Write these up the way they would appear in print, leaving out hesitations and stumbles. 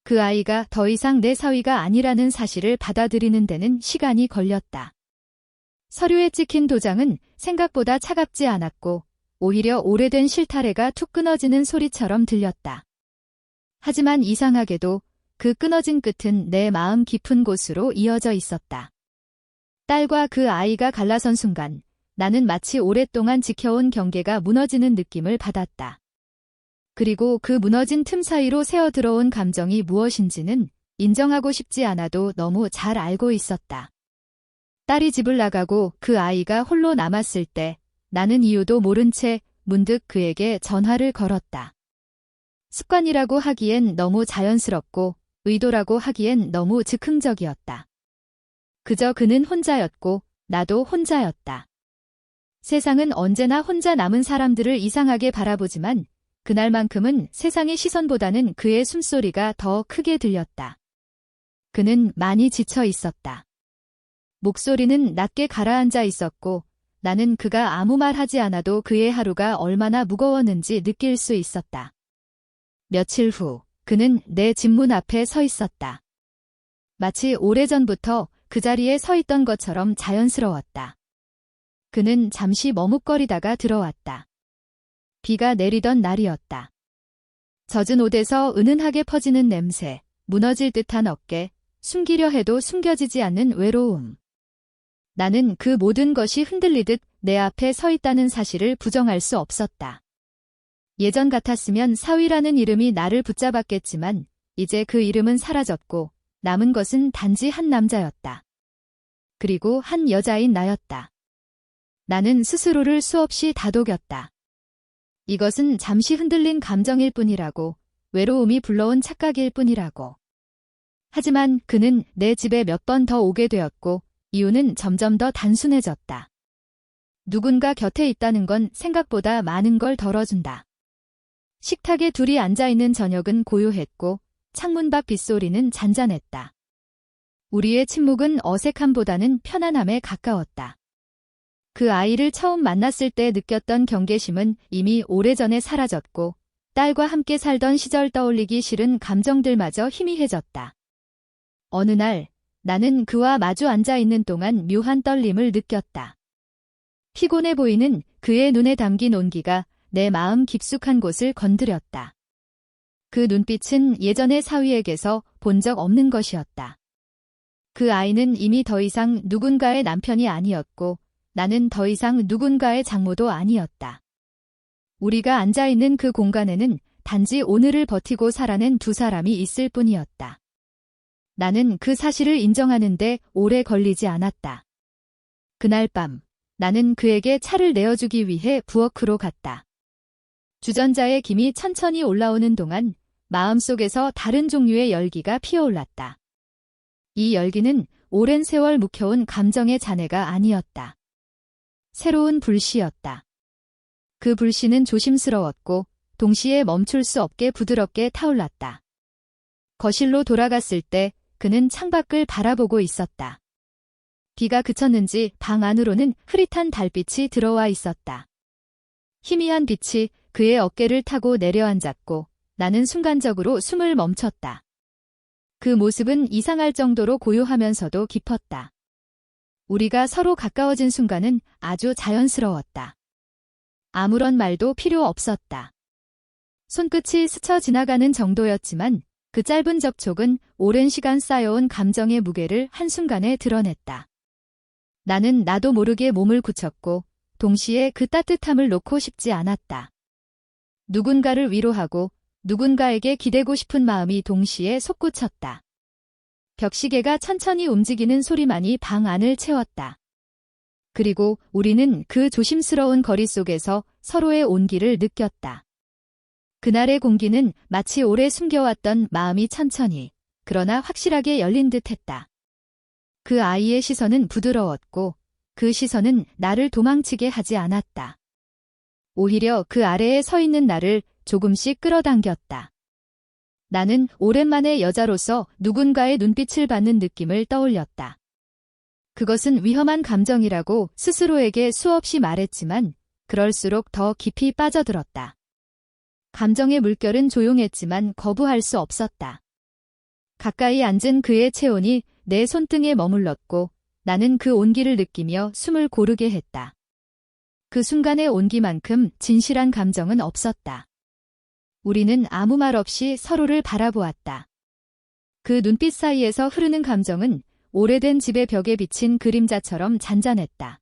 그 아이가 더 이상 내 사위가 아니라는 사실을 받아들이는 데는 시간이 걸렸다. 서류에 찍힌 도장은 생각보다 차갑지 않았고 오히려 오래된 실타래가 툭 끊어지는 소리처럼 들렸다. 하지만 이상하게도 그 끊어진 끝은 내 마음 깊은 곳으로 이어져 있었다. 딸과 그 아이가 갈라선 순간 나는 마치 오랫동안 지켜온 경계가 무너지는 느낌을 받았다. 그리고 그 무너진 틈 사이로 새어들어온 감정이 무엇인지는 인정하고 싶지 않아도 너무 잘 알고 있었다. 딸이 집을 나가고 그 아이가 홀로 남았을 때 나는 이유도 모른 채 문득 그에게 전화를 걸었다. 습관이라고 하기엔 너무 자연스럽고 의도라고 하기엔 너무 즉흥적이었다. 그저 그는 혼자였고 나도 혼자였다. 세상은 언제나 혼자 남은 사람들을 이상하게 바라보지만 그날만큼은 세상의 시선보다는 그의 숨소리가 더 크게 들렸다. 그는 많이 지쳐 있었다. 목소리는 낮게 가라앉아 있었고 나는 그가 아무 말 하지 않아도 그의 하루가 얼마나 무거웠는지 느낄 수 있었다. 며칠 후 그는 내 집 문 앞에 서 있었다. 마치 오래전부터 그 자리에 서 있던 것처럼 자연스러웠다. 그는 잠시 머뭇거리다가 들어왔다. 비가 내리던 날이었다. 젖은 옷에서 은은하게 퍼지는 냄새, 무너질 듯한 어깨, 숨기려 해도 숨겨지지 않는 외로움. 나는 그 모든 것이 흔들리듯 내 앞에 서 있다는 사실을 부정할 수 없었다. 예전 같았으면 사위라는 이름이 나를 붙잡았겠지만 이제 그 이름은 사라졌고 남은 것은 단지 한 남자였다. 그리고 한 여자인 나였다. 나는 스스로를 수없이 다독였다. 이것은 잠시 흔들린 감정일 뿐이라고, 외로움이 불러온 착각일 뿐이라고. 하지만 그는 내 집에 몇 번 더 오게 되었고 이유는 점점 더 단순해졌다. 누군가 곁에 있다는 건 생각보다 많은 걸 덜어준다. 식탁에 둘이 앉아있는 저녁은 고요했고 창문 밖 빗소리는 잔잔했다. 우리의 침묵은 어색함보다는 편안함에 가까웠다. 그 아이를 처음 만났을 때 느꼈던 경계심은 이미 오래전에 사라졌고 딸과 함께 살던 시절 떠올리기 싫은 감정들마저 희미해졌다. 어느 날 나는 그와 마주 앉아있는 동안 묘한 떨림을 느꼈다. 피곤해 보이는 그의 눈에 담긴 온기가 내 마음 깊숙한 곳을 건드렸다. 그 눈빛은 예전의 사위에게서 본 적 없는 것이었다. 그 아이는 이미 더 이상 누군가의 남편이 아니었고 나는 더 이상 누군가의 장모도 아니었다. 우리가 앉아있는 그 공간에는 단지 오늘을 버티고 살아낸 두 사람이 있을 뿐이었다. 나는 그 사실을 인정하는데 오래 걸리지 않았다. 그날 밤 나는 그에게 차를 내어주기 위해 부엌으로 갔다. 주전자의 김이 천천히 올라오는 동안 마음속에서 다른 종류의 열기가 피어올랐다. 이 열기는 오랜 세월 묵혀온 감정의 잔해가 아니었다. 새로운 불씨였다. 그 불씨는 조심스러웠고 동시에 멈출 수 없게 부드럽게 타올랐다. 거실로 돌아갔을 때 그는 창밖을 바라보고 있었다. 비가 그쳤는지 방 안으로는 흐릿한 달빛이 들어와 있었다. 희미한 빛이 그의 어깨를 타고 내려앉았고 나는 순간적으로 숨을 멈췄다. 그 모습은 이상할 정도로 고요하면서도 깊었다. 우리가 서로 가까워진 순간은 아주 자연스러웠다. 아무런 말도 필요 없었다. 손끝이 스쳐 지나가는 정도였지만 그 짧은 접촉은 오랜 시간 쌓여온 감정의 무게를 한순간에 드러냈다. 나는 나도 모르게 몸을 굳혔고 동시에 그 따뜻함을 놓고 싶지 않았다. 누군가를 위로하고 누군가에게 기대고 싶은 마음이 동시에 솟구쳤다. 벽시계가 천천히 움직이는 소리만이 방 안을 채웠다. 그리고 우리는 그 조심스러운 거리 속에서 서로의 온기를 느꼈다. 그날의 공기는 마치 오래 숨겨왔던 마음이 천천히, 그러나 확실하게 열린 듯했다. 그 아이의 시선은 부드러웠고 그 시선은 나를 도망치게 하지 않았다. 오히려 그 아래에 서 있는 나를 조금씩 끌어당겼다. 나는 오랜만에 여자로서 누군가의 눈빛을 받는 느낌을 떠올렸다. 그것은 위험한 감정이라고 스스로에게 수없이 말했지만 그럴수록 더 깊이 빠져들었다. 감정의 물결은 조용했지만 거부할 수 없었다. 가까이 앉은 그의 체온이 내 손등에 머물렀고 나는 그 온기를 느끼며 숨을 고르게 했다. 그 순간의 온기만큼 진실한 감정은 없었다. 우리는 아무 말 없이 서로를 바라보았다. 그 눈빛 사이에서 흐르는 감정은 오래된 집의 벽에 비친 그림자처럼 잔잔했다.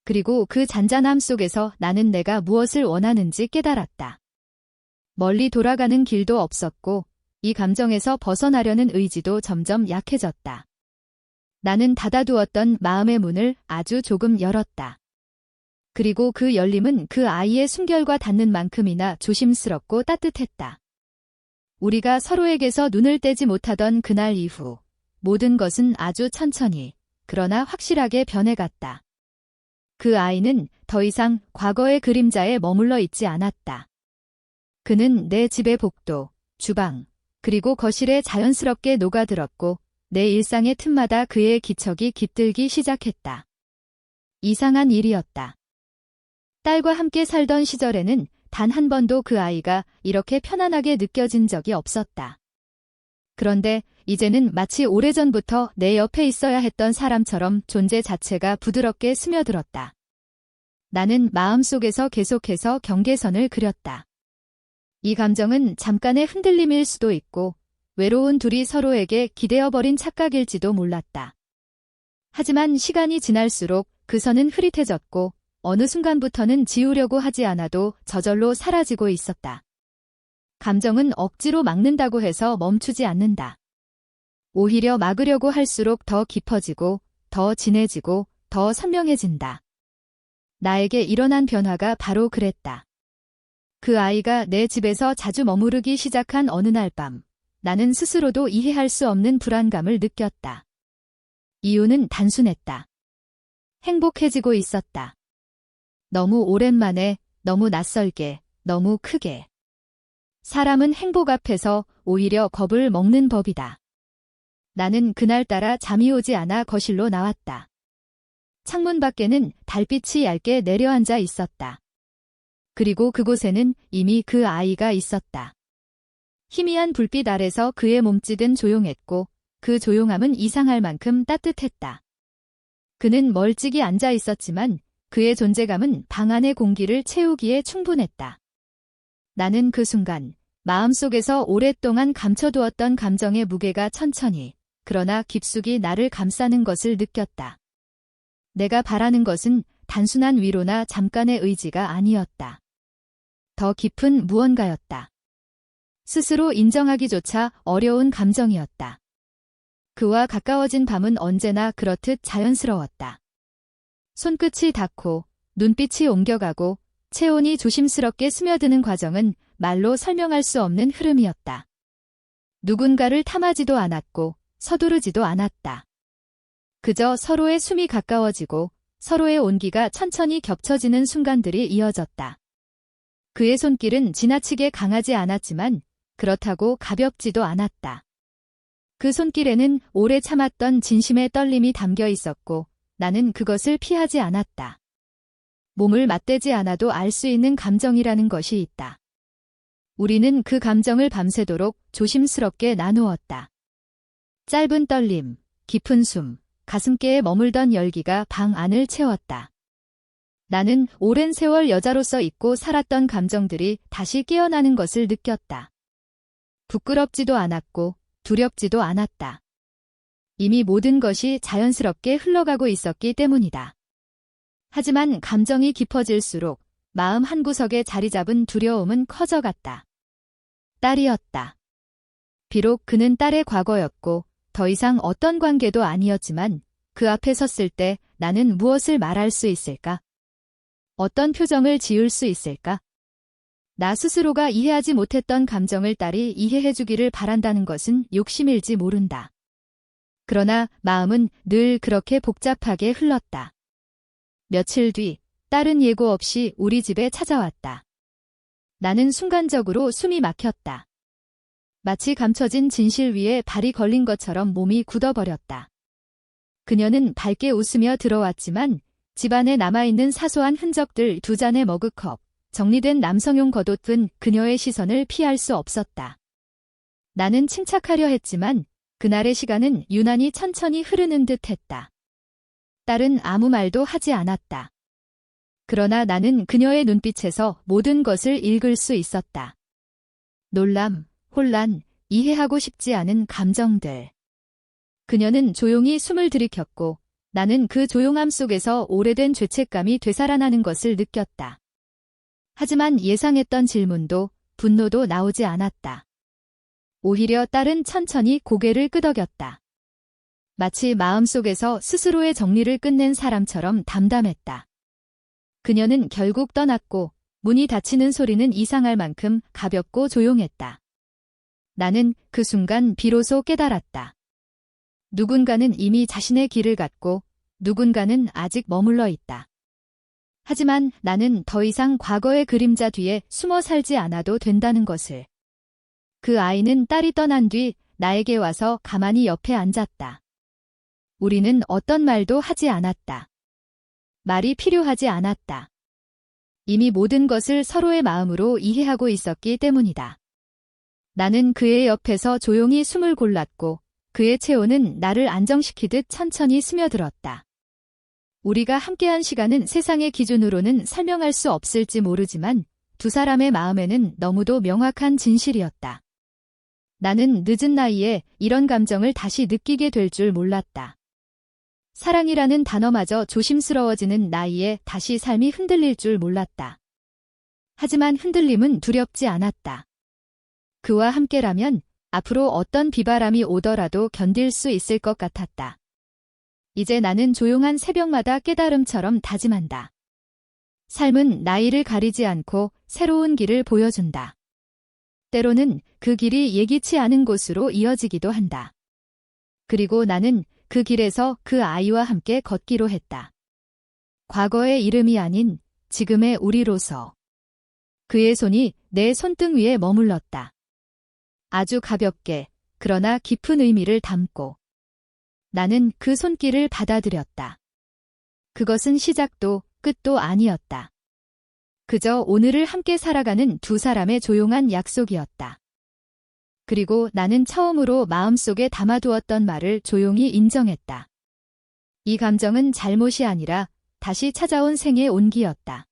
그리고 그 잔잔함 속에서 나는 내가 무엇을 원하는지 깨달았다. 멀리 돌아가는 길도 없었고 이 감정에서 벗어나려는 의지도 점점 약해졌다. 나는 닫아두었던 마음의 문을 아주 조금 열었다. 그리고 그 열림은 그 아이의 숨결과 닿는 만큼이나 조심스럽고 따뜻했다. 우리가 서로에게서 눈을 떼지 못하던 그날 이후 모든 것은 아주 천천히 그러나 확실하게 변해갔다. 그 아이는 더 이상 과거의 그림자에 머물러 있지 않았다. 그는 내 집의 복도, 주방, 그리고 거실에 자연스럽게 녹아들었고 내 일상의 틈마다 그의 기척이 깃들기 시작했다. 이상한 일이었다. 딸과 함께 살던 시절에는 단 한 번도 그 아이가 이렇게 편안하게 느껴진 적이 없었다. 그런데 이제는 마치 오래전부터 내 옆에 있어야 했던 사람처럼 존재 자체가 부드럽게 스며들었다. 나는 마음속에서 계속해서 경계선을 그렸다. 이 감정은 잠깐의 흔들림일 수도 있고 외로운 둘이 서로에게 기대어버린 착각일지도 몰랐다. 하지만 시간이 지날수록 그 선은 흐릿해졌고 어느 순간부터는 지우려고 하지 않아도 저절로 사라지고 있었다. 감정은 억지로 막는다고 해서 멈추지 않는다. 오히려 막으려고 할수록 더 깊어지고 더 진해지고 더 선명해진다. 나에게 일어난 변화가 바로 그랬다. 그 아이가 내 집에서 자주 머무르기 시작한 어느 날 밤, 나는 스스로도 이해할 수 없는 불안감을 느꼈다. 이유는 단순했다. 행복해지고 있었다. 너무 오랜만에, 너무 낯설게, 너무 크게. 사람은 행복 앞에서 오히려 겁을 먹는 법이다. 나는 그날따라 잠이 오지 않아 거실로 나왔다. 창문 밖에는 달빛이 얇게 내려앉아 있었다. 그리고 그곳에는 이미 그 아이가 있었다. 희미한 불빛 아래서 그의 몸짓은 조용했고 그 조용함은 이상할 만큼 따뜻했다. 그는 멀찍이 앉아 있었지만 그의 존재감은 방 안의 공기를 채우기에 충분했다. 나는 그 순간 마음속에서 오랫동안 감춰두었던 감정의 무게가 천천히 그러나 깊숙이 나를 감싸는 것을 느꼈다. 내가 바라는 것은 단순한 위로나 잠깐의 의지가 아니었다. 더 깊은 무언가였다. 스스로 인정하기조차 어려운 감정이었다. 그와 가까워진 밤은 언제나 그렇듯 자연스러웠다. 손끝이 닿고 눈빛이 옮겨가고 체온이 조심스럽게 스며드는 과정은 말로 설명할 수 없는 흐름이었다. 누군가를 탐하지도 않았고 서두르지도 않았다. 그저 서로의 숨이 가까워지고 서로의 온기가 천천히 겹쳐지는 순간들이 이어졌다. 그의 손길은 지나치게 강하지 않았지만 그렇다고 가볍지도 않았다. 그 손길에는 오래 참았던 진심의 떨림이 담겨 있었고 나는 그것을 피하지 않았다. 몸을 맞대지 않아도 알 수 있는 감정이라는 것이 있다. 우리는 그 감정을 밤새도록 조심스럽게 나누었다. 짧은 떨림, 깊은 숨, 가슴께에 머물던 열기가 방 안을 채웠다. 나는 오랜 세월 여자로서 잊고 살았던 감정들이 다시 깨어나는 것을 느꼈다. 부끄럽지도 않았고 두렵지도 않았다. 이미 모든 것이 자연스럽게 흘러가고 있었기 때문이다. 하지만 감정이 깊어질수록 마음 한구석에 자리 잡은 두려움은 커져갔다. 딸이었다. 비록 그는 딸의 과거였고 더 이상 어떤 관계도 아니었지만 그 앞에 섰을 때 나는 무엇을 말할 수 있을까? 어떤 표정을 지을 수 있을까? 나 스스로가 이해하지 못했던 감정을 딸이 이해해주기를 바란다는 것은 욕심일지 모른다. 그러나 마음은 늘 그렇게 복잡하게 흘렀다. 며칠 뒤 딸은 예고 없이 우리 집에 찾아왔다. 나는 순간적으로 숨이 막혔다. 마치 감춰진 진실 위에 발이 걸린 것처럼 몸이 굳어버렸다. 그녀는 밝게 웃으며 들어왔지만 집안에 남아있는 사소한 흔적들 2잔의 머그컵, 정리된 남성용 겉옷 등 그녀의 시선을 피할 수 없었다. 나는 침착하려 했지만 그날의 시간은 유난히 천천히 흐르는 듯 했다. 딸은 아무 말도 하지 않았다. 그러나 나는 그녀의 눈빛에서 모든 것을 읽을 수 있었다. 놀람, 혼란, 이해하고 싶지 않은 감정들. 그녀는 조용히 숨을 들이켰고 나는 그 조용함 속에서 오래된 죄책감이 되살아나는 것을 느꼈다. 하지만 예상했던 질문도 분노도 나오지 않았다. 오히려 딸은 천천히 고개를 끄덕였다. 마치 마음속에서 스스로의 정리를 끝낸 사람처럼 담담했다. 그녀는 결국 떠났고 문이 닫히는 소리는 이상할 만큼 가볍고 조용했다. 나는 그 순간 비로소 깨달았다. 누군가는 이미 자신의 길을 갔고 누군가는 아직 머물러 있다. 하지만 나는 더 이상 과거의 그림자 뒤에 숨어 살지 않아도 된다는 것을. 그 아이는 딸이 떠난 뒤 나에게 와서 가만히 옆에 앉았다. 우리는 어떤 말도 하지 않았다. 말이 필요하지 않았다. 이미 모든 것을 서로의 마음으로 이해하고 있었기 때문이다. 나는 그의 옆에서 조용히 숨을 골랐고 그의 체온은 나를 안정시키듯 천천히 스며들었다. 우리가 함께한 시간은 세상의 기준으로는 설명할 수 없을지 모르지만 두 사람의 마음에는 너무도 명확한 진실이었다. 나는 늦은 나이에 이런 감정을 다시 느끼게 될 줄 몰랐다. 사랑이라는 단어마저 조심스러워지는 나이에 다시 삶이 흔들릴 줄 몰랐다. 하지만 흔들림은 두렵지 않았다. 그와 함께라면 앞으로 어떤 비바람이 오더라도 견딜 수 있을 것 같았다. 이제 나는 조용한 새벽마다 깨달음처럼 다짐한다. 삶은 나이를 가리지 않고 새로운 길을 보여준다. 때로는 그 길이 예기치 않은 곳으로 이어지기도 한다. 그리고 나는 그 길에서 그 아이와 함께 걷기로 했다. 과거의 이름이 아닌 지금의 우리로서. 그의 손이 내 손등 위에 머물렀다. 아주 가볍게, 그러나 깊은 의미를 담고. 나는 그 손길을 받아들였다. 그것은 시작도 끝도 아니었다. 그저 오늘을 함께 살아가는 두 사람의 조용한 약속이었다. 그리고 나는 처음으로 마음속에 담아두었던 말을 조용히 인정했다. 이 감정은 잘못이 아니라 다시 찾아온 생의 온기였다.